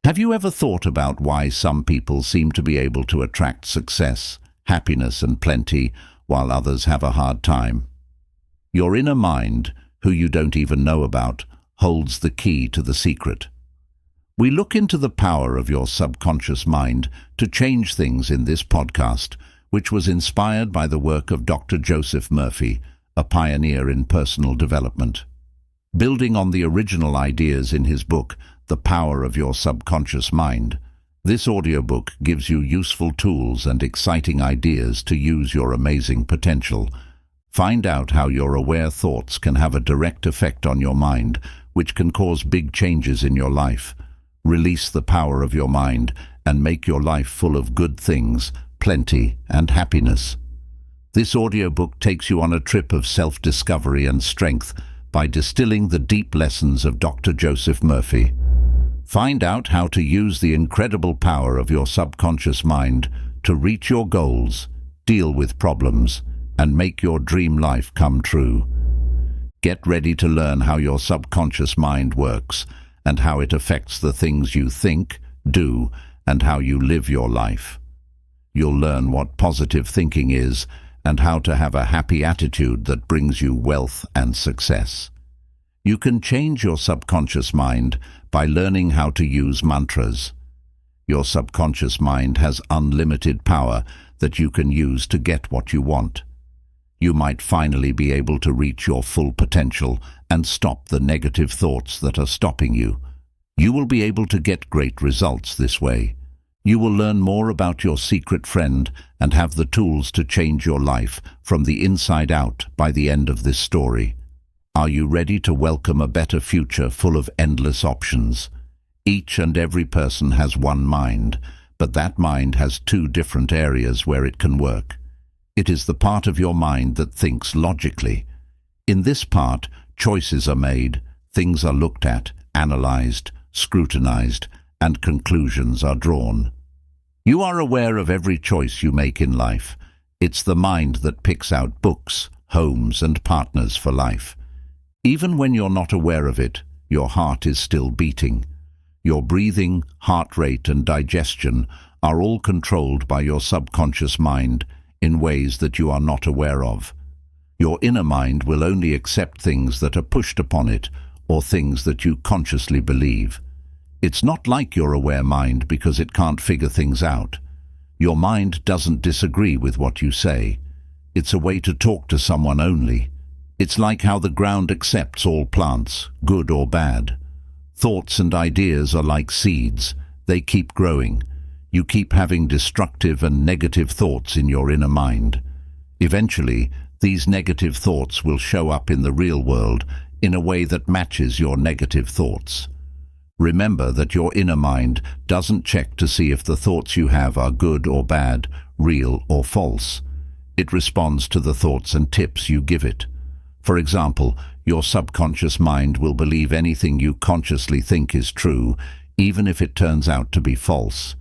Have you ever thought about why some people seem to be able to attract success, happiness and plenty, while others have a hard time? Your inner mind, who you don't even know about, holds the key to the secret. We look into the power of your subconscious mind to change things in this podcast, which was inspired by the work of Dr. Joseph Murphy, a pioneer in personal development. Building on the original ideas in his book, The Power of Your Subconscious Mind, this audiobook gives you useful tools and exciting ideas to use your amazing potential. Find out how your aware thoughts can have a direct effect on your mind, which can cause big changes in your life. Release the power of your mind and make your life full of good things, plenty, and happiness. This audiobook takes you on a trip of self-discovery and strength by distilling the deep lessons of Dr. Joseph Murphy. Find out how to use the incredible power of your subconscious mind to reach your goals, deal with problems, and make your dream life come true. Get ready to learn how your subconscious mind works and how it affects the things you think, do, and how you live your life. You'll learn what positive thinking is and how to have a happy attitude that brings you wealth and success. You can change your subconscious mind by learning how to use mantras. Your subconscious mind has unlimited power that you can use to get what you want. You might finally be able to reach your full potential and stop the negative thoughts that are stopping you. You will be able to get great results this way. You will learn more about your secret friend and have the tools to change your life from the inside out by the end of this story. Are you ready to welcome a better future full of endless options? Each and every person has one mind, but that mind has two different areas where it can work. It is the part of your mind that thinks logically. In this part, choices are made, things are looked at, analyzed, scrutinized, and conclusions are drawn. You are aware of every choice you make in life. It's the mind that picks out books, homes, and partners for life. Even when you're not aware of it, your heart is still beating. Your breathing, heart rate, and digestion are all controlled by your subconscious mind in ways that you are not aware of. Your inner mind will only accept things that are pushed upon it or things that you consciously believe. It's not like your aware mind because it can't figure things out. Your mind doesn't disagree with what you say. It's a way to talk to someone only. It's like how the ground accepts all plants, good or bad. Thoughts and ideas are like seeds. They keep growing. You keep having destructive and negative thoughts in your inner mind. Eventually, these negative thoughts will show up in the real world in a way that matches your negative thoughts. Remember that your inner mind doesn't check to see if the thoughts you have are good or bad, real or false. It responds to the thoughts and tips you give it. For example, your subconscious mind will believe anything you consciously think is true, even if it turns out to be false.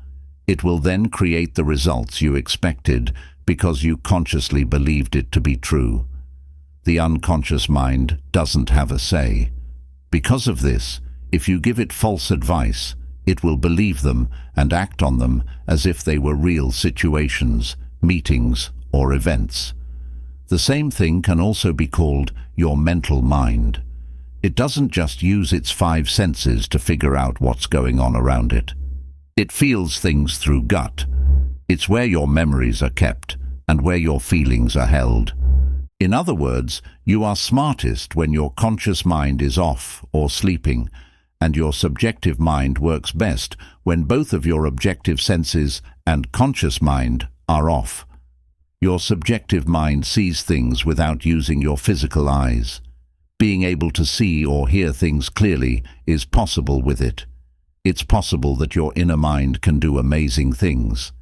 It will then create the results you expected because you consciously believed it to be true. The unconscious mind doesn't have a say. Because of this, if you give it false advice, it will believe them and act on them as if they were real situations, meetings, or events. The same thing can also be called your mental mind. It doesn't just use its 5 senses to figure out what's going on around it. It feels things through gut. It's where your memories are kept and where your feelings are held. In other words, you are smartest when your conscious mind is off or sleeping, and your subjective mind works best when both of your objective senses and conscious mind are off. Your subjective mind sees things without using your physical eyes. Being able to see or hear things clearly is possible with it. It's possible that your inner mind can do amazing things.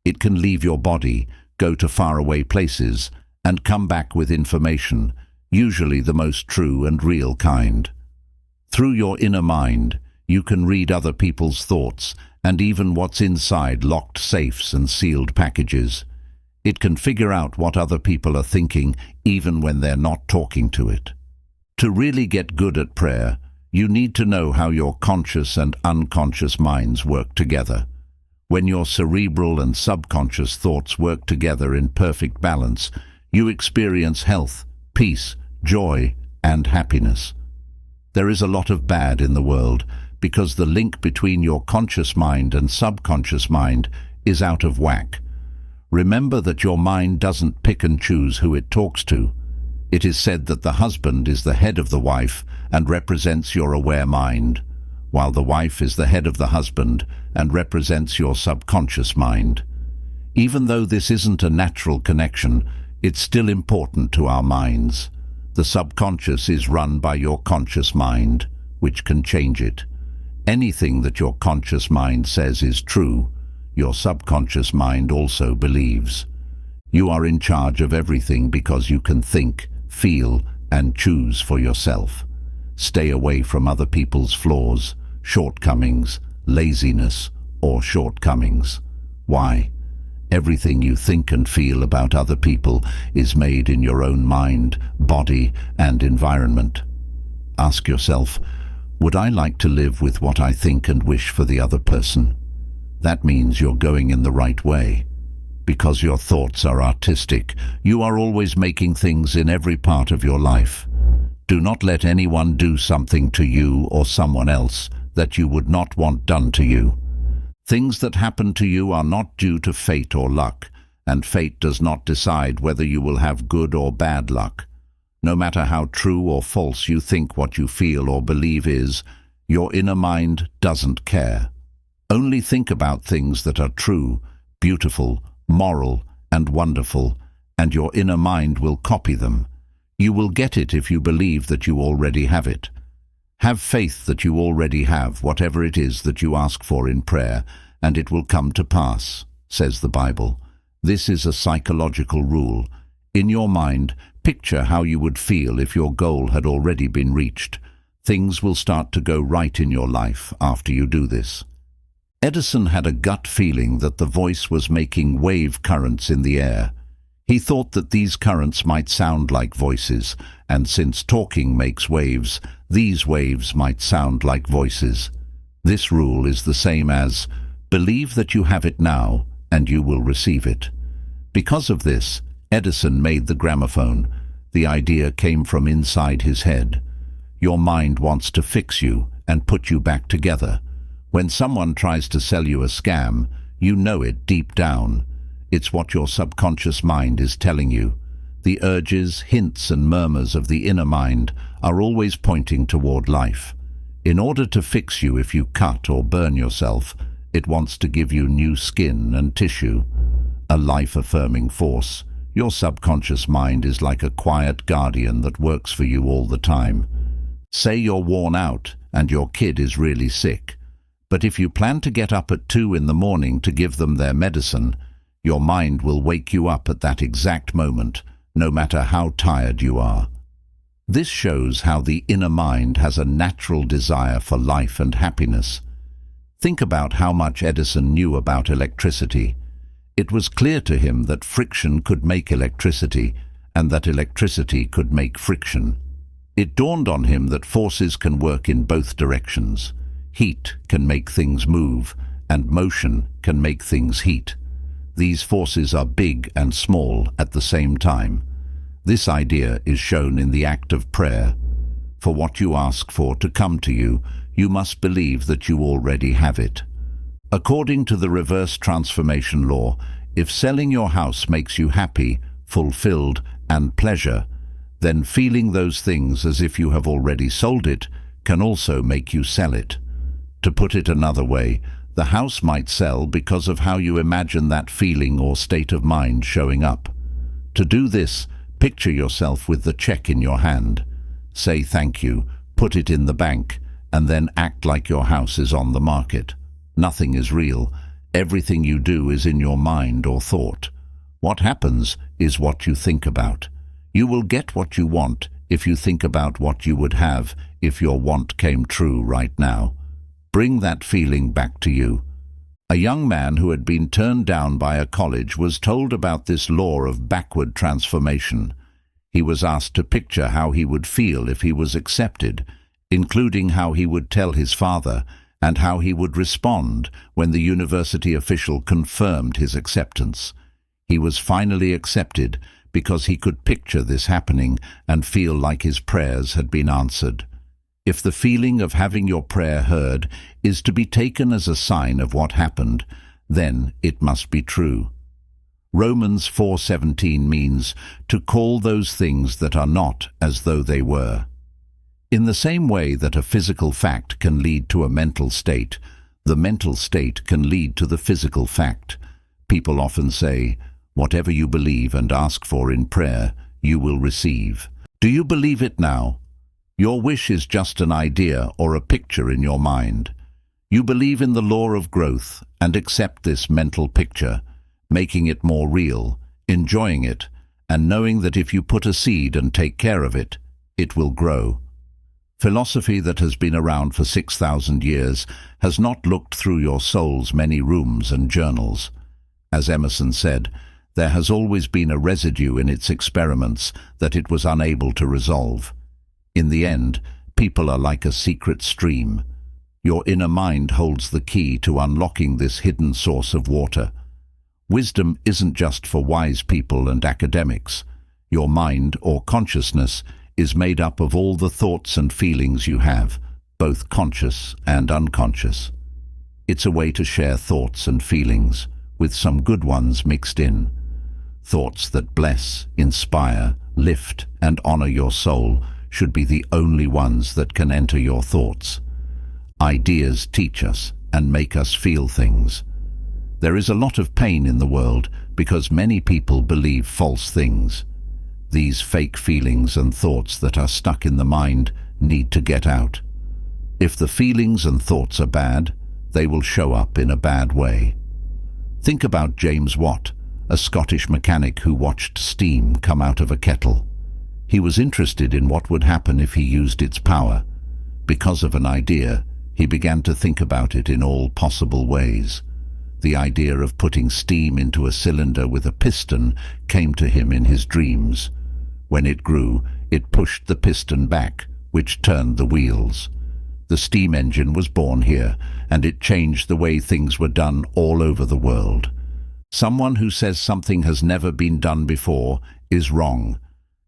It can leave your body, go to faraway places, and come back with information, usually the most true and real kind. Through your inner mind, you can read other people's thoughts and even what's inside locked safes and sealed packages. It can figure out what other people are thinking even when they're not talking to it. To really get good at prayer, You need to know how your conscious and unconscious minds work together. When your cerebral and subconscious thoughts work together in perfect balance, you experience health, peace, joy, and happiness. There is a lot of bad in the world because the link between your conscious mind and subconscious mind is out of whack. Remember that your mind doesn't pick and choose who it talks to. It is said that the husband is the head of the wife and represents your aware mind, while the wife is the head of the husband and represents your subconscious mind. Even though this isn't a natural connection, it's still important to our minds. The subconscious is run by your conscious mind, which can change it. Anything that your conscious mind says is true, your subconscious mind also believes. You are in charge of everything because you can think, feel, and choose for yourself. Stay away from other people's flaws, shortcomings, laziness, or shortcomings. Why? Everything you think and feel about other people is made in your own mind, body, and environment. Ask yourself, would I like to live with what I think and wish for the other person? That means you're going in the right way. Because your thoughts are artistic, you are always making things in every part of your life. Do not let anyone do something to you or someone else that you would not want done to you. Things that happen to you are not due to fate or luck, and fate does not decide whether you will have good or bad luck. No matter how true or false you think what you feel or believe is, your inner mind doesn't care. Only think about things that are true, beautiful, moral, and wonderful, and your inner mind will copy them. You will get it if you believe that you already have it. Have faith that you already have whatever it is that you ask for in prayer, and it will come to pass, says the Bible. This is a psychological rule. In your mind, picture how you would feel if your goal had already been reached. Things will start to go right in your life after you do this. Edison had a gut feeling that the voice was making wave currents in the air. He thought that these currents might sound like voices, and since talking makes waves, these waves might sound like voices. This rule is the same as, believe that you have it now, and you will receive it. Because of this, Edison made the gramophone. The idea came from inside his head. Your mind wants to fix you and put you back together. When someone tries to sell you a scam, you know it deep down. It's what your subconscious mind is telling you. The urges, hints, and murmurs of the inner mind are always pointing toward life. In order to fix you if you cut or burn yourself, it wants to give you new skin and tissue. A life-affirming force. Your subconscious mind is like a quiet guardian that works for you all the time. Say you're worn out and your kid is really sick. But if you plan to get up at 2 in the morning to give them their medicine, your mind will wake you up at that exact moment, no matter how tired you are. This shows how the inner mind has a natural desire for life and happiness. Think about how much Edison knew about electricity. It was clear to him that friction could make electricity, and that electricity could make friction. It dawned on him that forces can work in both directions. Heat can make things move, and motion can make things heat. These forces are big and small at the same time. This idea is shown in the act of prayer. For what you ask for to come to you, you must believe that you already have it. According to the reverse transformation law, if selling your house makes you happy, fulfilled, and pleasure, then feeling those things as if you have already sold it can also make you sell it. To put it another way, the house might sell because of how you imagine that feeling or state of mind showing up. To do this, picture yourself with the check in your hand. Say thank you, put it in the bank, and then act like your house is on the market. Nothing is real. Everything you do is in your mind or thought. What happens is what you think about. You will get what you want if you think about what you would have if your want came true right now. Bring that feeling back to you. A young man who had been turned down by a college was told about this law of backward transformation. He was asked to picture how he would feel if he was accepted, including how he would tell his father and how he would respond when the university official confirmed his acceptance. He was finally accepted because he could picture this happening and feel like his prayers had been answered. If the feeling of having your prayer heard is to be taken as a sign of what happened, then it must be true. Romans 4:17 means to call those things that are not as though they were. In the same way that a physical fact can lead to a mental state, the mental state can lead to the physical fact. People often say, "Whatever you believe and ask for in prayer, you will receive." Do you believe it now? Your wish is just an idea or a picture in your mind. You believe in the law of growth and accept this mental picture, making it more real, enjoying it, and knowing that if you put a seed and take care of it, it will grow. Philosophy that has been around for 6,000 years has not looked through your soul's many rooms and journals. As Emerson said, there has always been a residue in its experiments that it was unable to resolve. In the end, people are like a secret stream. Your inner mind holds the key to unlocking this hidden source of water. Wisdom isn't just for wise people and academics. Your mind, or consciousness, is made up of all the thoughts and feelings you have, both conscious and unconscious. It's a way to share thoughts and feelings, with some good ones mixed in. Thoughts that bless, inspire, lift, and honor your soul should be the only ones that can enter your thoughts. Ideas teach us and make us feel things. There is a lot of pain in the world because many people believe false things. These fake feelings and thoughts that are stuck in the mind need to get out. If the feelings and thoughts are bad, they will show up in a bad way. Think about James Watt, a Scottish mechanic who watched steam come out of a kettle. He was interested in what would happen if he used its power. Because of an idea, he began to think about it in all possible ways. The idea of putting steam into a cylinder with a piston came to him in his dreams. When it grew, it pushed the piston back, which turned the wheels. The steam engine was born here, and it changed the way things were done all over the world. Someone who says something has never been done before is wrong.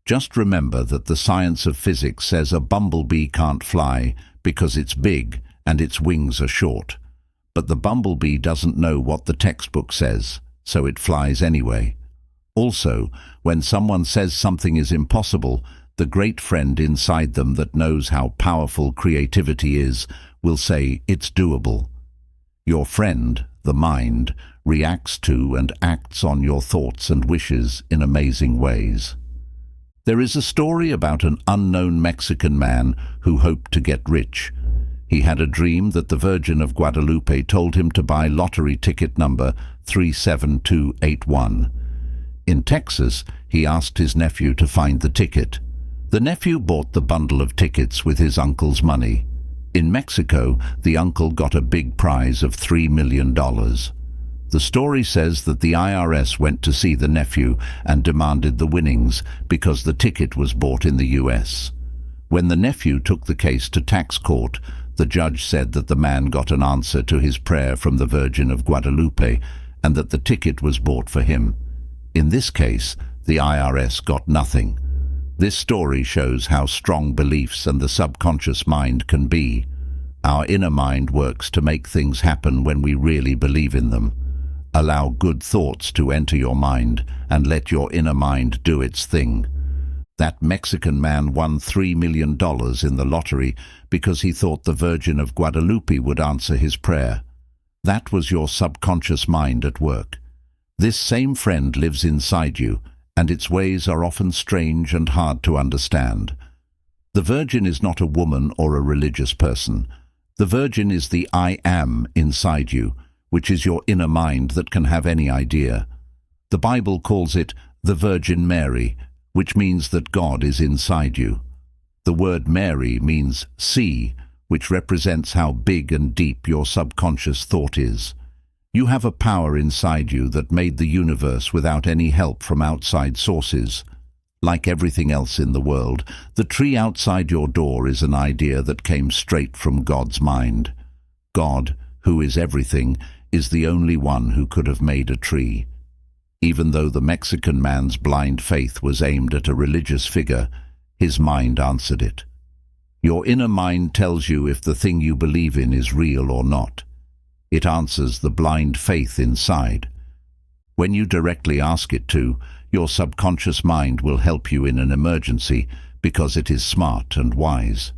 Just remember that the science of physics says a bumblebee can't fly because it's big and its wings are short. But the bumblebee doesn't know what the textbook says, so it flies anyway. Also, when someone says something is impossible, the great friend inside them that knows how powerful creativity is will say it's doable. Your friend, the mind, reacts to and acts on your thoughts and wishes in amazing ways. There is a story about an unknown Mexican man who hoped to get rich. He had a dream that the Virgin of Guadalupe told him to buy lottery ticket number 37281. In Texas, he asked his nephew to find the ticket. The nephew bought the bundle of tickets with his uncle's money. In Mexico, the uncle got a big prize of $3 million. The story says that the IRS went to see the nephew and demanded the winnings because the ticket was bought in the US. When the nephew took the case to tax court, the judge said that the man got an answer to his prayer from the Virgin of Guadalupe and that the ticket was bought for him. In this case, the IRS got nothing. This story shows how strong beliefs and the subconscious mind can be. Our inner mind works to make things happen when we really believe in them. Allow good thoughts to enter your mind and let your inner mind do its thing. That Mexican man won $3 million in the lottery because he thought the Virgin of Guadalupe would answer his prayer. That was your subconscious mind at work. This same friend lives inside you, and its ways are often strange and hard to understand. The Virgin is not a woman or a religious person. The Virgin is the I am inside you, which is your inner mind that can have any idea. The Bible calls it the Virgin Mary, which means that God is inside you. The word Mary means see, which represents how big and deep your subconscious thought is. You have a power inside you that made the universe without any help from outside sources. Like everything else in the world, the tree outside your door is an idea that came straight from God's mind. God, who is everything, is the only one who could have made a tree. Even though the Mexican man's blind faith was aimed at a religious figure, his mind answered it. Your inner mind tells you if the thing you believe in is real or not. It answers the blind faith inside. When you directly ask it to, your subconscious mind will help you in an emergency because it is smart and wise.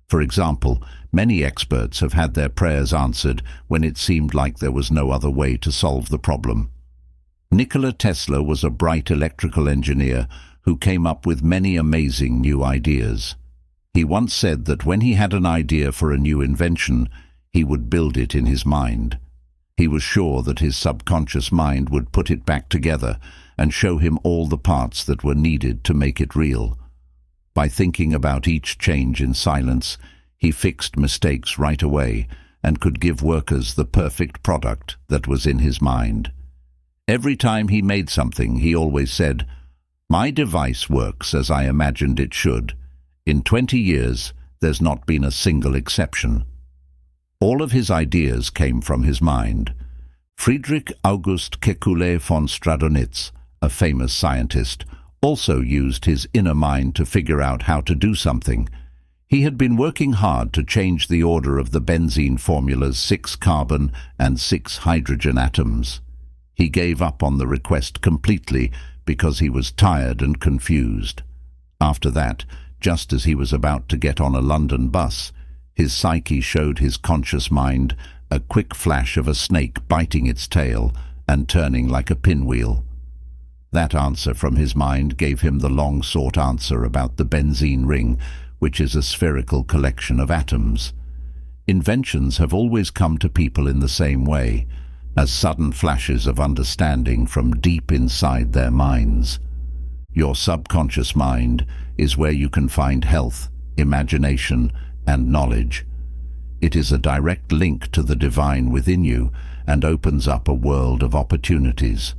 For example, many experts have had their prayers answered when it seemed like there was no other way to solve the problem. Nikola Tesla was a bright electrical engineer who came up with many amazing new ideas. He once said that when he had an idea for a new invention, he would build it in his mind. He was sure that his subconscious mind would put it back together and show him all the parts that were needed to make it real. By thinking about each change in silence, he fixed mistakes right away and could give workers the perfect product that was in his mind. Every time he made something, he always said, "My device works as I imagined it should. In 20 years, there's not been a single exception." All of his ideas came from his mind. Friedrich August Kekulé von Stradonitz, a famous scientist, also used his inner mind to figure out how to do something. He had been working hard to change the order of the benzene formula's 6 carbon and 6 hydrogen atoms. He gave up on the request completely because he was tired and confused. After that, just as he was about to get on a London bus, his psyche showed his conscious mind a quick flash of a snake biting its tail and turning like a pinwheel. That answer from his mind gave him the long-sought answer about the benzene ring, which is a spherical collection of atoms. Inventions have always come to people in the same way, as sudden flashes of understanding from deep inside their minds. Your subconscious mind is where you can find health, imagination, and knowledge. It is a direct link to the divine within you and opens up a world of opportunities.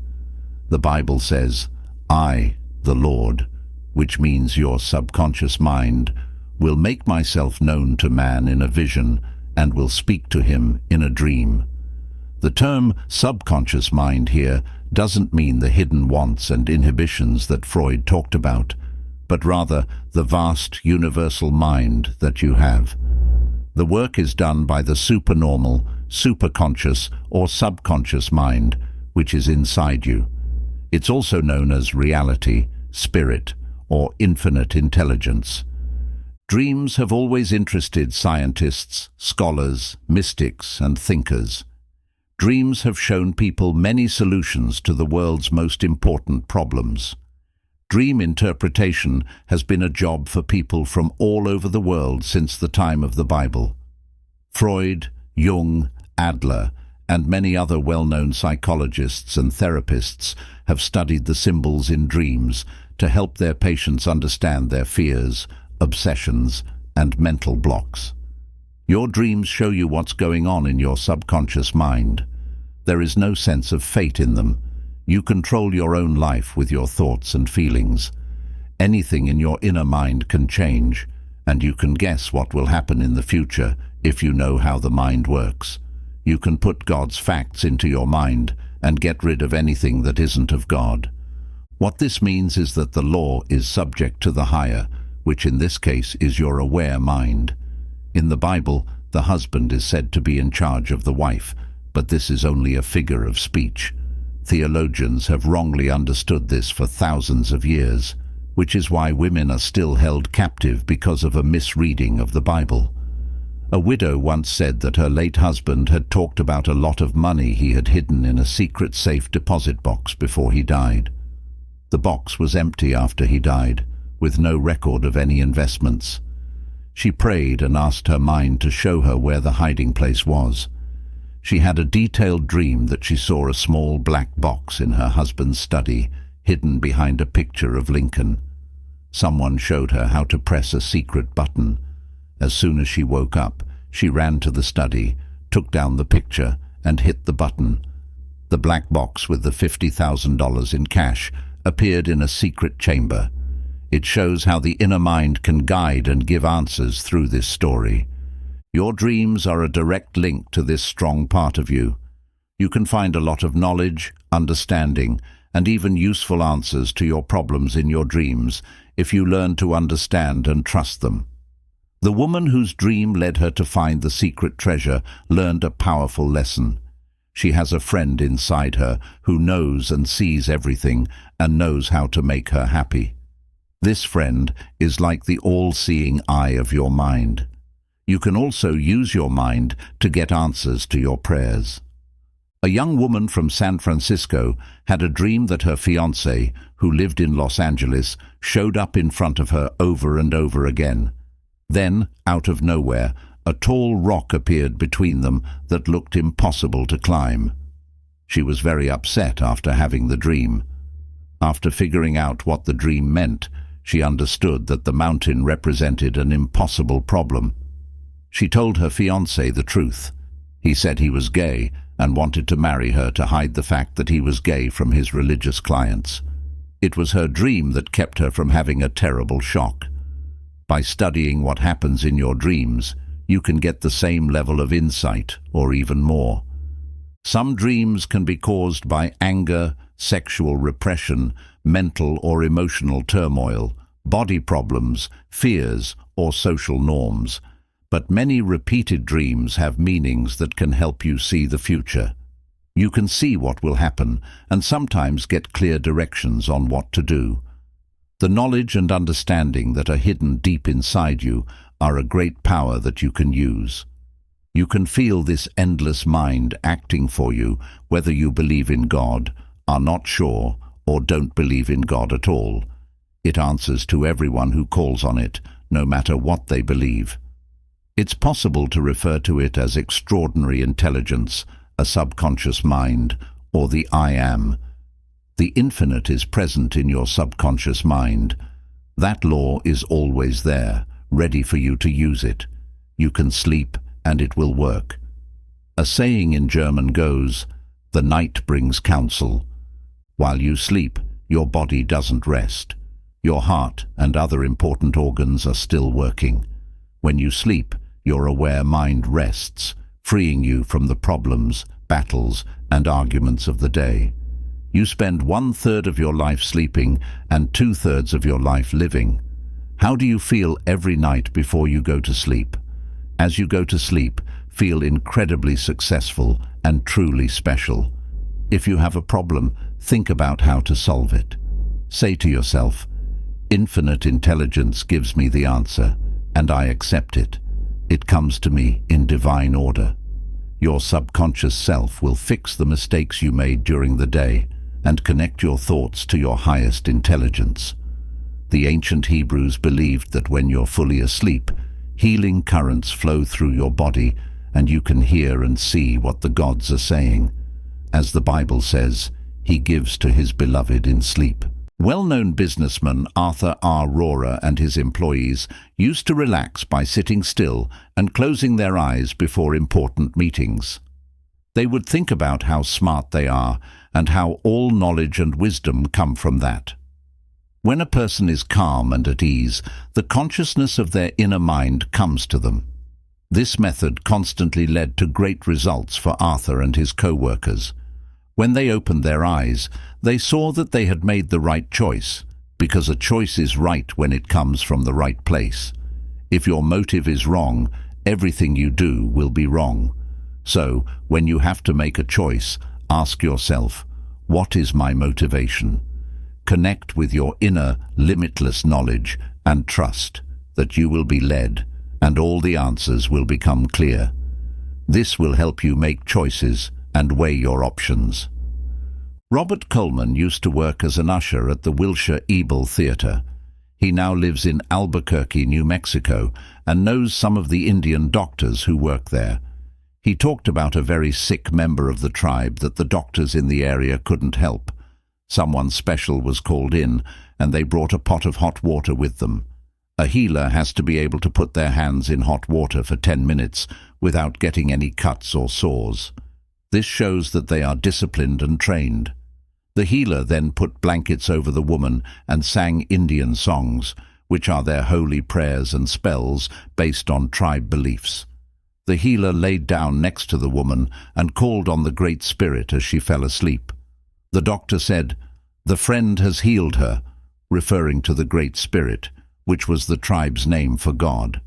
The Bible says, "I, the Lord," which means your subconscious mind, "will make myself known to man in a vision and will speak to him in a dream." The term subconscious mind here doesn't mean the hidden wants and inhibitions that Freud talked about, but rather the vast universal mind that you have. The work is done by the supernormal, superconscious, or subconscious mind, which is inside you. It's also known as reality, spirit, or infinite intelligence. Dreams have always interested scientists, scholars, mystics, and thinkers. Dreams have shown people many solutions to the world's most important problems. Dream interpretation has been a job for people from all over the world since the time of the Bible. Freud, Jung, Adler, and many other well-known psychologists and therapists have studied the symbols in dreams to help their patients understand their fears, obsessions, and mental blocks. Your dreams show you what's going on in your subconscious mind. There is no sense of fate in them. You control your own life with your thoughts and feelings. Anything in your inner mind can change, and you can guess what will happen in the future if you know how the mind works. You can put God's facts into your mind and get rid of anything that isn't of God. What this means is that the law is subject to the higher, which in this case is your aware mind. In the Bible, the husband is said to be in charge of the wife, but this is only a figure of speech. Theologians have wrongly understood this for thousands of years, which is why women are still held captive because of a misreading of the Bible. A widow once said that her late husband had talked about a lot of money he had hidden in a secret safe deposit box before he died. The box was empty after he died, with no record of any investments. She prayed and asked her mind to show her where the hiding place was. She had a detailed dream that she saw a small black box in her husband's study, hidden behind a picture of Lincoln. Someone showed her how to press a secret button. As soon as she woke up, she ran to the study, took down the picture, and hit the button. The black box with the $50,000 in cash appeared in a secret chamber. It shows how the inner mind can guide and give answers through this story. Your dreams are a direct link to this strong part of you. You can find a lot of knowledge, understanding, and even useful answers to your problems in your dreams if you learn to understand and trust them. The woman whose dream led her to find the secret treasure learned a powerful lesson. She has a friend inside her who knows and sees everything and knows how to make her happy. This friend is like the all-seeing eye of your mind. You can also use your mind to get answers to your prayers. A young woman from San Francisco had a dream that her fiancé, who lived in Los Angeles, showed up in front of her over and over again. Then, out of nowhere, a tall rock appeared between them that looked impossible to climb. She was very upset after having the dream. After figuring out what the dream meant, she understood that the mountain represented an impossible problem. She told her fiancé the truth. He said he was gay and wanted to marry her to hide the fact that he was gay from his religious clients. It was her dream that kept her from having a terrible shock. By studying what happens in your dreams, you can get the same level of insight, or even more. Some dreams can be caused by anger, sexual repression, mental or emotional turmoil, body problems, fears, or social norms. But many repeated dreams have meanings that can help you see the future. You can see what will happen and sometimes get clear directions on what to do. The knowledge and understanding that are hidden deep inside you are a great power that you can use. You can feel this endless mind acting for you, whether you believe in God, are not sure, or don't believe in God at all. It answers to everyone who calls on it, no matter what they believe. It's possible to refer to it as extraordinary intelligence, a subconscious mind, or the I am. The infinite is present in your subconscious mind. That law is always there, ready for you to use it. You can sleep and it will work. A saying in German goes, "The night brings counsel." While you sleep, your body doesn't rest. Your heart and other important organs are still working. When you sleep, your aware mind rests, freeing you from the problems, battles, and arguments of the day. You spend 1/3 of your life sleeping and 2/3 of your life living. How do you feel every night before you go to sleep? As you go to sleep, feel incredibly successful and truly special. If you have a problem, think about how to solve it. Say to yourself, "Infinite intelligence gives me the answer, and I accept it. It comes to me in divine order." Your subconscious self will fix the mistakes you made during the day and connect your thoughts to your highest intelligence. The ancient Hebrews believed that when you're fully asleep, healing currents flow through your body and you can hear and see what the gods are saying. As the Bible says, He gives to His beloved in sleep. Well-known businessman Arthur R. Rohrer and his employees used to relax by sitting still and closing their eyes before important meetings. They would think about how smart they are and how all knowledge and wisdom come from that. When a person is calm and at ease, the consciousness of their inner mind comes to them. This method constantly led to great results for Arthur and his co-workers. When they opened their eyes, they saw that they had made the right choice, because a choice is right when it comes from the right place. If your motive is wrong, everything you do will be wrong. So, when you have to make a choice, ask yourself, what is my motivation? Connect with your inner, limitless knowledge and trust that you will be led and all the answers will become clear. This will help you make choices and weigh your options. Robert Coleman used to work as an usher at the Wilshire Ebel Theatre. He now lives in Albuquerque, New Mexico, and knows some of the Indian doctors who work there. He talked about a very sick member of the tribe that the doctors in the area couldn't help. Someone special was called in, and they brought a pot of hot water with them. A healer has to be able to put their hands in hot water for 10 minutes without getting any cuts or sores. This shows that they are disciplined and trained. The healer then put blankets over the woman and sang Indian songs, which are their holy prayers and spells based on tribe beliefs. The healer laid down next to the woman and called on the Great Spirit as she fell asleep. The doctor said, "The friend has healed her," referring to the Great Spirit, which was the tribe's name for God.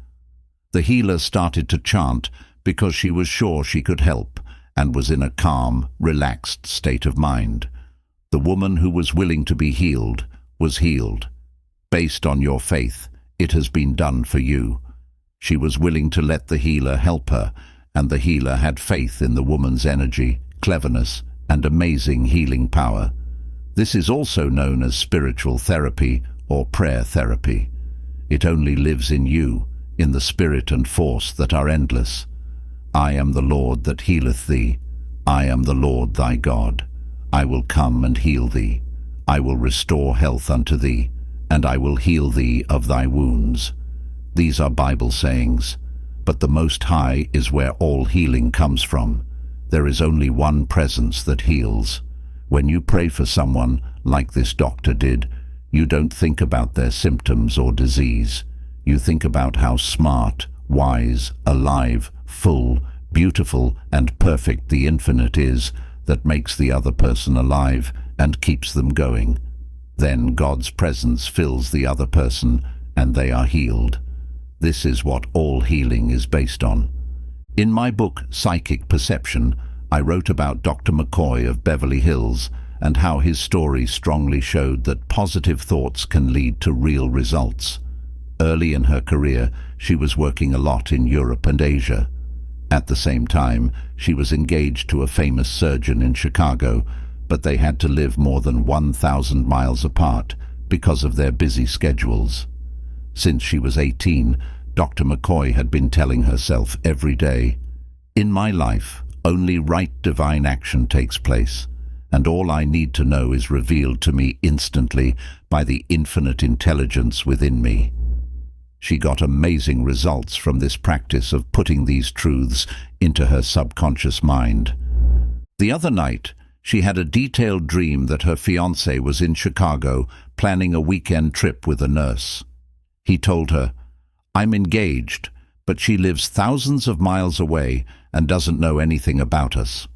The healer started to chant because she was sure she could help and was in a calm, relaxed state of mind. The woman who was willing to be healed was healed. Based on your faith, it has been done for you. She was willing to let the healer help her, and the healer had faith in the woman's energy, cleverness, and amazing healing power. This is also known as spiritual therapy or prayer therapy. It only lives in you, in the spirit and force that are endless. I am the Lord that healeth thee. I am the Lord thy God. I will come and heal thee. I will restore health unto thee, and I will heal thee of thy wounds. These are Bible sayings, but the Most High is where all healing comes from. There is only one presence that heals. When you pray for someone, like this doctor did, you don't think about their symptoms or disease. You think about how smart, wise, alive, full, beautiful, and perfect the infinite is that makes the other person alive and keeps them going. Then God's presence fills the other person and they are healed. This is what all healing is based on. In my book, Psychic Perception, I wrote about Dr. McCoy of Beverly Hills and how his story strongly showed that positive thoughts can lead to real results. Early in her career, she was working a lot in Europe and Asia. At the same time, she was engaged to a famous surgeon in Chicago, but they had to live more than 1,000 miles apart because of their busy schedules. Since she was 18, Dr. McCoy had been telling herself every day, "In my life, only right divine action takes place, and all I need to know is revealed to me instantly by the infinite intelligence within me." She got amazing results from this practice of putting these truths into her subconscious mind. The other night, she had a detailed dream that her fiancé was in Chicago planning a weekend trip with a nurse. He told her, "I'm engaged, but she lives thousands of miles away and doesn't know anything about us."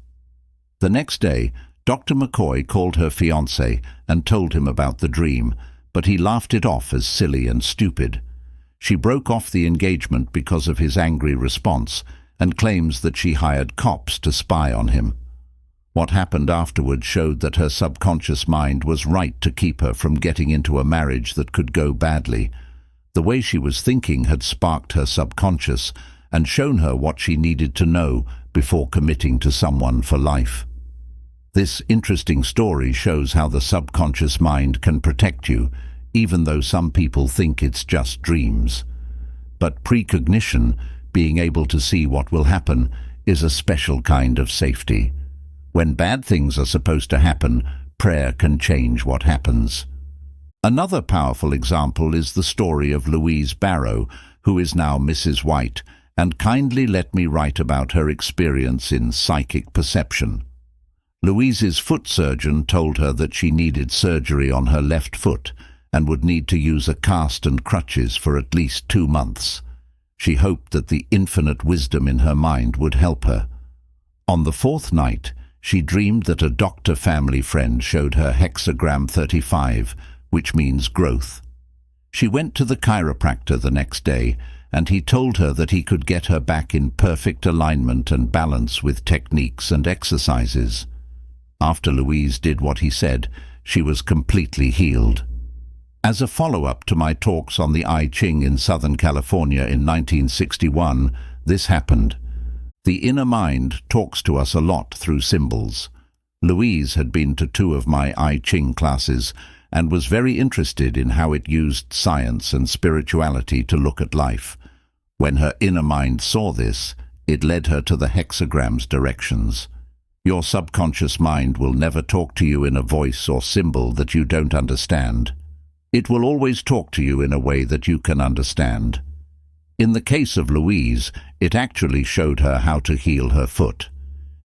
The next day, Dr. McCoy called her fiancé and told him about the dream, but he laughed it off as silly and stupid. She broke off the engagement because of his angry response and claims that she hired cops to spy on him. What happened afterward showed that her subconscious mind was right to keep her from getting into a marriage that could go badly. The way she was thinking had sparked her subconscious and shown her what she needed to know before committing to someone for life. This interesting story shows how the subconscious mind can protect you, even though some people think it's just dreams. But precognition, being able to see what will happen, is a special kind of safety. When bad things are supposed to happen, prayer can change what happens. Another powerful example is the story of Louise Barrow, who is now Mrs. White, and kindly let me write about her experience in psychic perception. Louise's foot surgeon told her that she needed surgery on her left foot and would need to use a cast and crutches for at least 2 months. She hoped that the infinite wisdom in her mind would help her. On the 4th night, she dreamed that a doctor family friend showed her hexagram 35, which means growth. She went to the chiropractor the next day, and he told her that he could get her back in perfect alignment and balance with techniques and exercises. After Louise did what he said, she was completely healed. As a follow-up to my talks on the I Ching in Southern California in 1961, this happened. The inner mind talks to us a lot through symbols. Louise had been to 2 of my I Ching classes and was very interested in how it used science and spirituality to look at life. When her inner mind saw this, it led her to the hexagram's directions. Your subconscious mind will never talk to you in a voice or symbol that you don't understand. It will always talk to you in a way that you can understand. In the case of Louise, it actually showed her how to heal her foot.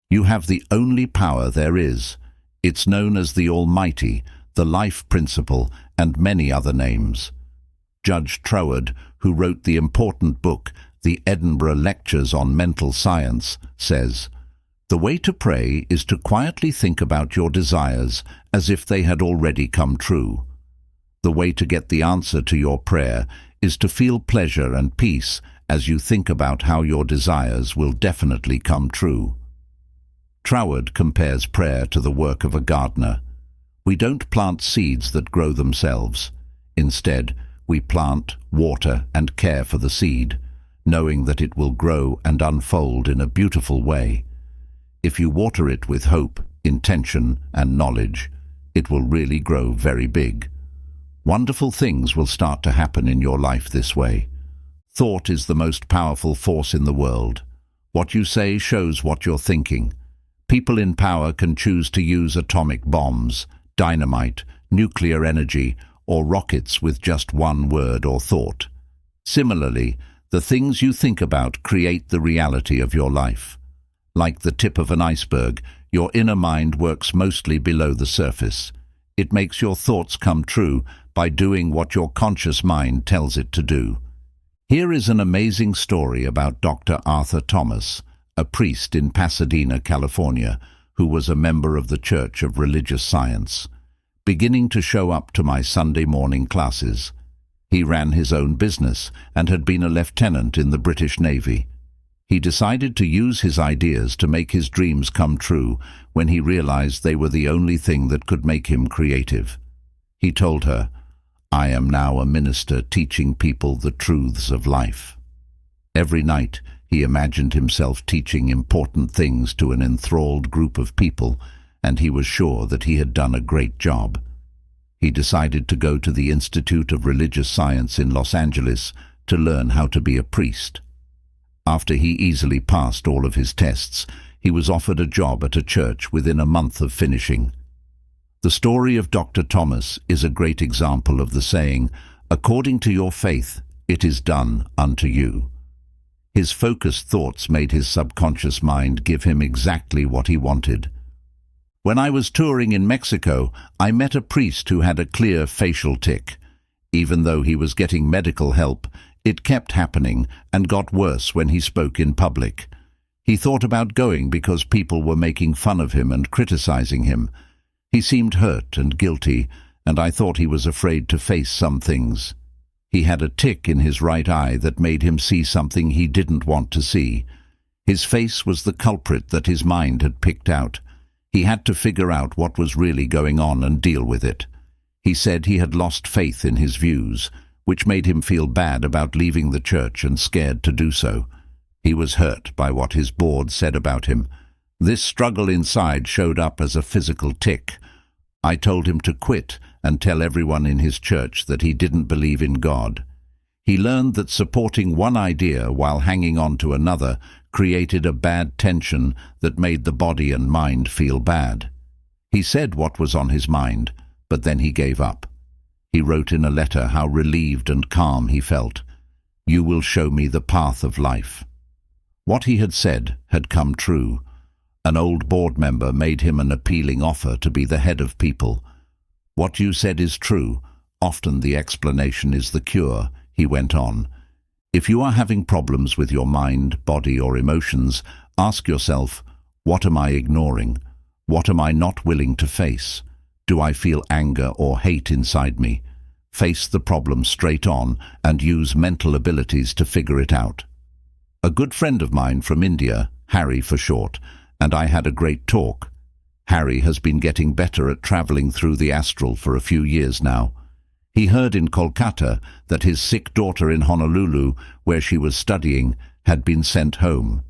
You have the only power there is. It's known as the Almighty, the Life Principle, and many other names. Judge Troward, who wrote the important book, The Edinburgh Lectures on Mental Science, says, "The way to pray is to quietly think about your desires as if they had already come true. The way to get the answer to your prayer is to feel pleasure and peace as you think about how your desires will definitely come true." Troward compares prayer to the work of a gardener. We don't plant seeds that grow themselves. Instead, we plant, water, and care for the seed, knowing that it will grow and unfold in a beautiful way. If you water it with hope, intention, and knowledge, it will really grow very big. Wonderful things will start to happen in your life this way. Thought is the most powerful force in the world. What you say shows what you're thinking. People in power can choose to use atomic bombs, dynamite, nuclear energy, or rockets with just one word or thought. Similarly, the things you think about create the reality of your life. Like the tip of an iceberg, your inner mind works mostly below the surface. It makes your thoughts come true by doing what your conscious mind tells it to do. Here is an amazing story about Dr. Arthur Thomas, a priest in Pasadena, California, who was a member of the Church of Religious Science. Beginning to show up to my Sunday morning classes. He ran his own business and had been a lieutenant in the British Navy. He decided to use his ideas to make his dreams come true when he realized they were the only thing that could make him creative. He told her, "I am now a minister teaching people the truths of life." Every night, he imagined himself teaching important things to an enthralled group of people, and he was sure that he had done a great job. He decided to go to the Institute of Religious Science in Los Angeles to learn how to be a priest. After he easily passed all of his tests, he was offered a job at a church within a month of finishing. The story of Dr. Thomas is a great example of the saying, "According to your faith, it is done unto you." His focused thoughts made his subconscious mind give him exactly what he wanted. When I was touring in Mexico, I met a priest who had a clear facial tic. Even though he was getting medical help, it kept happening and got worse when he spoke in public. He thought about going because people were making fun of him and criticizing him. He seemed hurt and guilty, and I thought he was afraid to face some things. He had a tic in his right eye that made him see something he didn't want to see. His face was the culprit that his mind had picked out. He had to figure out what was really going on and deal with it. He said he had lost faith in his views, which made him feel bad about leaving the church and scared to do so. He was hurt by what his board said about him. This struggle inside showed up as a physical tic. I told him to quit and tell everyone in his church that he didn't believe in God. He learned that supporting one idea while hanging on to another created a bad tension that made the body and mind feel bad. He said what was on his mind, but then he gave up. He wrote in a letter how relieved and calm he felt. "You will show me the path of life." What he had said had come true. An old board member made him an appealing offer to be the head of people. "What you said is true. Often the explanation is the cure," he went on. "If you are having problems with your mind, body, or emotions, ask yourself, what am I ignoring? What am I not willing to face? Do I feel anger or hate inside me? Face the problem straight on and use mental abilities to figure it out." A good friend of mine from India, Harry for short, and I had a great talk. Harry has been getting better at traveling through the astral for a few years now. He heard in Kolkata that his sick daughter in Honolulu, where she was studying, had been sent home.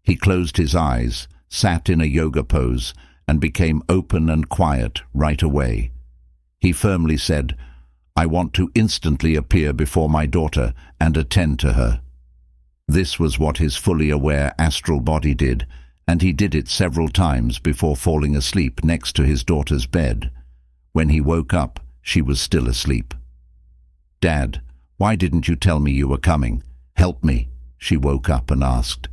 He closed his eyes, sat in a yoga pose, and became open and quiet right away. He firmly said, "I want to instantly appear before my daughter and attend to her." This was what his fully aware astral body did, and he did it several times before falling asleep next to his daughter's bed. When he woke up, she was still asleep. "Dad, why didn't you tell me you were coming? Help me," she woke up and asked.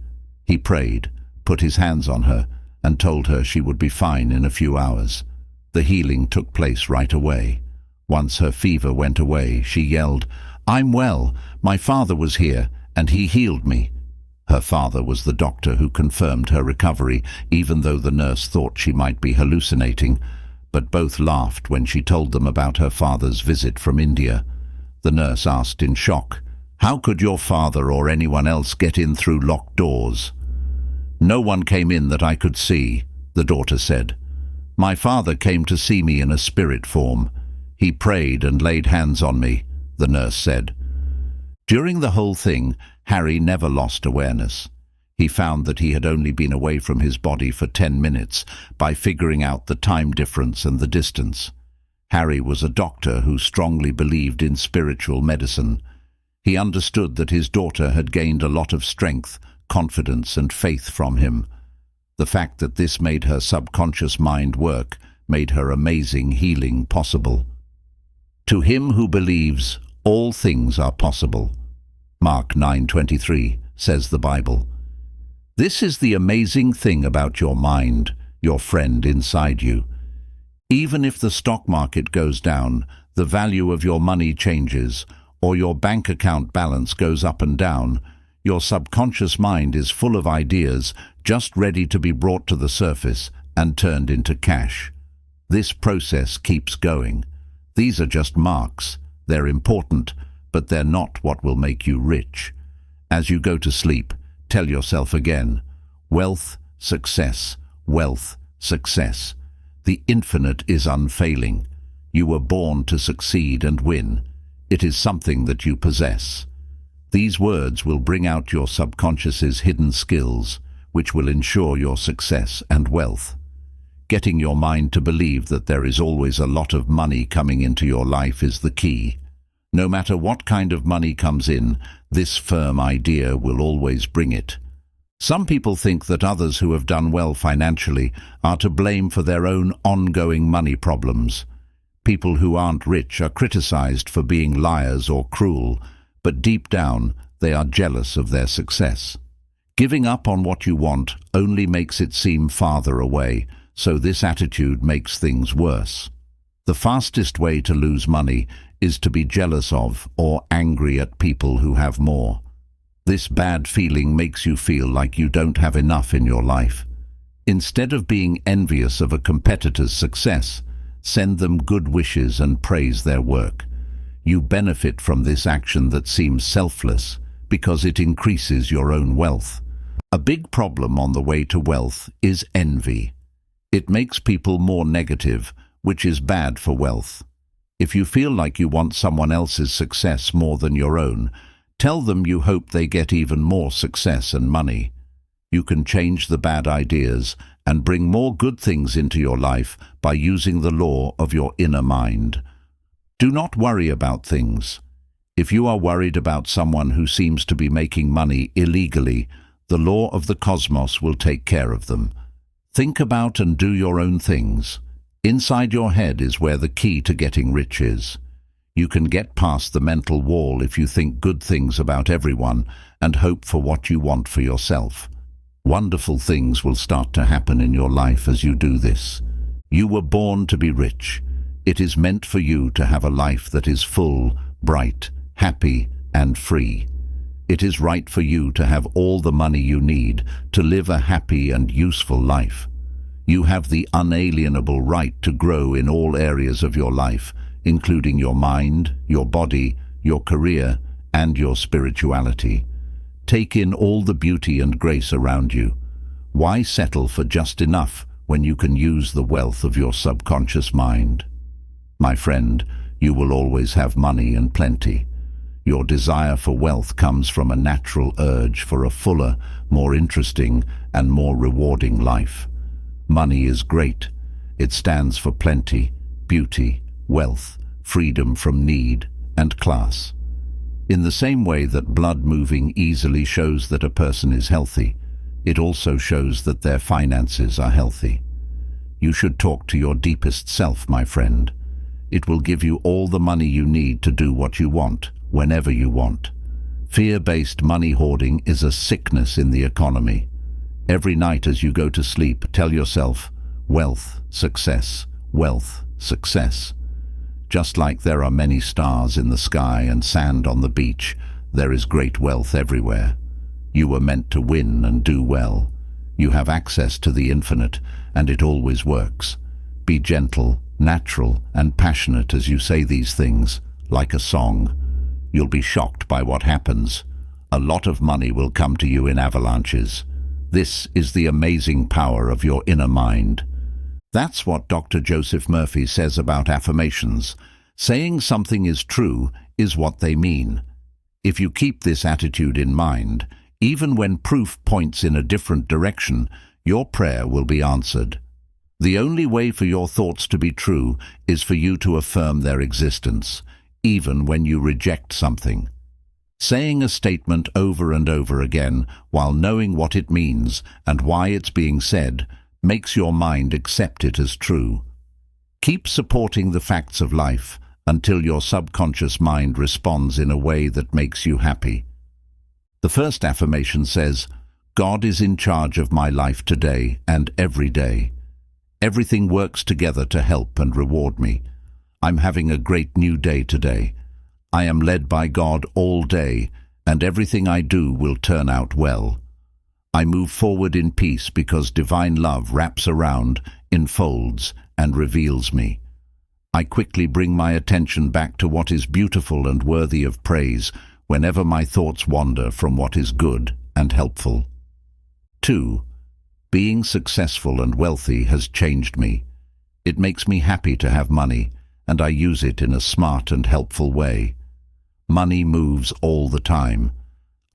He prayed, put his hands on her, and told her she would be fine in a few hours. The healing took place right away. Once her fever went away, she yelled, "I'm well. My father was here, and he healed me." Her father was the doctor who confirmed her recovery, even though the nurse thought she might be hallucinating. But both laughed when she told them about her father's visit from India. The nurse asked in shock, "How could your father or anyone else get in through locked doors?" "No one came in that I could see," the daughter said. "My father came to see me in a spirit form. He prayed and laid hands on me," the nurse said. During the whole thing, Harry never lost awareness. He found that he had only been away from his body for 10 minutes by figuring out the time difference and the distance. Harry was a doctor who strongly believed in spiritual medicine. He understood that his daughter had gained a lot of strength, confidence and faith from him. The fact that this made her subconscious mind work made her amazing healing possible. To him who believes, all things are possible. Mark 9:23 says the Bible. This is the amazing thing about your mind, your friend inside you. Even if the stock market goes down, the value of your money changes, or your bank account balance goes up and down, your subconscious mind is full of ideas just ready to be brought to the surface and turned into cash. This process keeps going. These are just marks. They're important, but they're not what will make you rich. As you go to sleep, tell yourself again, wealth, success, wealth, success. The infinite is unfailing. You were born to succeed and win. It is something that you possess. These words will bring out your subconscious's hidden skills, which will ensure your success and wealth. Getting your mind to believe that there is always a lot of money coming into your life is the key. No matter what kind of money comes in, this firm idea will always bring it. Some people think that others who have done well financially are to blame for their own ongoing money problems. People who aren't rich are criticized for being liars or cruel, but deep down they are jealous of their success. Giving up on what you want only makes it seem farther away, so this attitude makes things worse. The fastest way to lose money is to be jealous of or angry at people who have more. This bad feeling makes you feel like you don't have enough in your life. Instead of being envious of a competitor's success, send them good wishes and praise their work. You benefit from this action that seems selfless because it increases your own wealth. A big problem on the way to wealth is envy. It makes people more negative, which is bad for wealth. If you feel like you want someone else's success more than your own, tell them you hope they get even more success and money. You can change the bad ideas and bring more good things into your life by using the law of your inner mind. Do not worry about things. If you are worried about someone who seems to be making money illegally, the law of the cosmos will take care of them. Think about and do your own things. Inside your head is where the key to getting rich is. You can get past the mental wall if you think good things about everyone and hope for what you want for yourself. Wonderful things will start to happen in your life as you do this. You were born to be rich. It is meant for you to have a life that is full, bright, happy, and free. It is right for you to have all the money you need to live a happy and useful life. You have the unalienable right to grow in all areas of your life, including your mind, your body, your career, and your spirituality. Take in all the beauty and grace around you. Why settle for just enough when you can use the wealth of your subconscious mind? My friend, you will always have money and plenty. Your desire for wealth comes from a natural urge for a fuller, more interesting, and more rewarding life. Money is great. It stands for plenty, beauty, wealth, freedom from need, and class. In the same way that blood moving easily shows that a person is healthy, it also shows that their finances are healthy. You should talk to your deepest self, my friend. It will give you all the money you need to do what you want, whenever you want. Fear-based money hoarding is a sickness in the economy. Every night as you go to sleep, tell yourself, wealth, success, wealth, success. Just like there are many stars in the sky and sand on the beach, there is great wealth everywhere. You were meant to win and do well. You have access to the infinite, and it always works. Be gentle, natural, and passionate as you say these things, like a song. You'll be shocked by what happens. A lot of money will come to you in avalanches. This is the amazing power of your inner mind. That's what Dr. Joseph Murphy says about affirmations. Saying something is true is what they mean. If you keep this attitude in mind, even when proof points in a different direction, your prayer will be answered. The only way for your thoughts to be true is for you to affirm their existence, even when you reject something. Saying a statement over and over again while knowing what it means and why it's being said makes your mind accept it as true. Keep supporting the facts of life until your subconscious mind responds in a way that makes you happy. The first affirmation says, God is in charge of my life today and every day. Everything works together to help and reward me. I'm having a great new day today. I am led by God all day, and everything I do will turn out well. I move forward in peace because divine love wraps around, enfolds, and reveals me. I quickly bring my attention back to what is beautiful and worthy of praise whenever my thoughts wander from what is good and helpful. 2. Being successful and wealthy has changed me. It makes me happy to have money, and I use it in a smart and helpful way. Money moves all the time.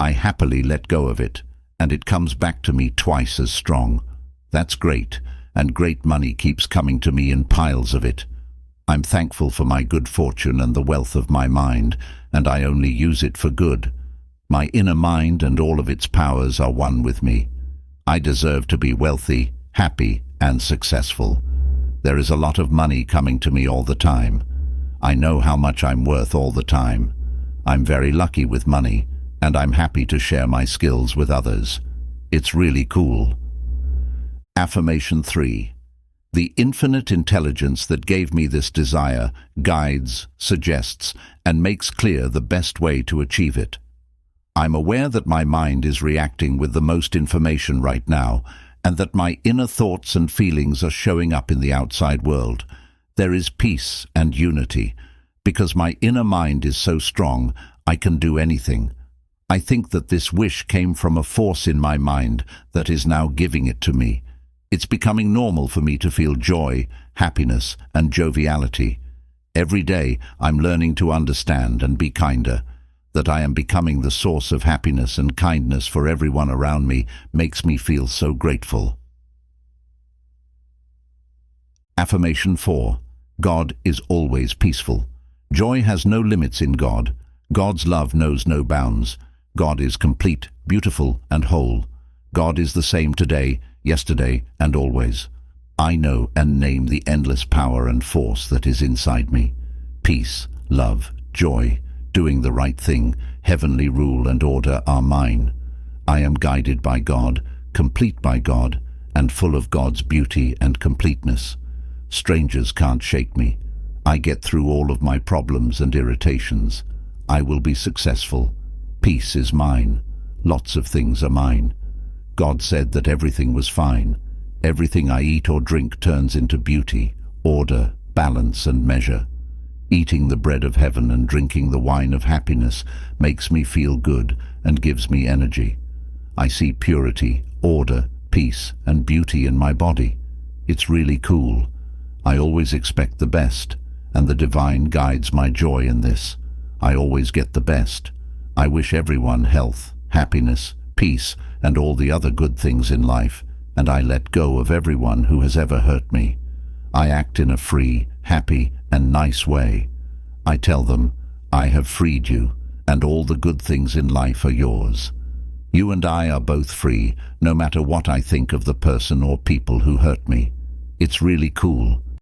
I happily let go of it, and it comes back to me twice as strong. That's great, and great money keeps coming to me in piles of it. I'm thankful for my good fortune and the wealth of my mind, and I only use it for good. My inner mind and all of its powers are one with me. I deserve to be wealthy, happy, and successful. There is a lot of money coming to me all the time. I know how much I'm worth all the time. I'm very lucky with money, and I'm happy to share my skills with others. It's really cool. Affirmation 3. The infinite intelligence that gave me this desire guides, suggests, and makes clear the best way to achieve it. I'm aware that my mind is reacting with the most information right now, and that my inner thoughts and feelings are showing up in the outside world. There is peace and unity. Because my inner mind is so strong, I can do anything. I think that this wish came from a force in my mind that is now giving it to me. It's becoming normal for me to feel joy, happiness, and joviality. Every day, I'm learning to understand and be kinder. That I am becoming the source of happiness and kindness for everyone around me makes me feel so grateful. Affirmation 4. God is always peaceful. Joy has no limits in God. God's love knows no bounds. God is complete, beautiful, and whole. God is the same today, yesterday, and always. I know and name the endless power and force that is inside me. Peace, love, joy, doing the right thing, heavenly rule and order are mine. I am guided by God, complete by God, and full of God's beauty and completeness. Strangers can't shake me. I get through all of my problems and irritations. I will be successful. Peace is mine. Lots of things are mine. God said that everything was fine. Everything I eat or drink turns into beauty, order, balance, and measure. Eating the bread of heaven and drinking the wine of happiness makes me feel good and gives me energy. I see purity, order, peace, and beauty in my body. It's really cool. I always expect the best, and the divine guides my joy in this. I always get the best. I wish everyone health, happiness, peace, and all the other good things in life, and I let go of everyone who has ever hurt me. I act in a free, happy, and nice way. I tell them, I have freed you, and all the good things in life are yours. You and I are both free, no matter what I think of the person or people who hurt me. It's really cool.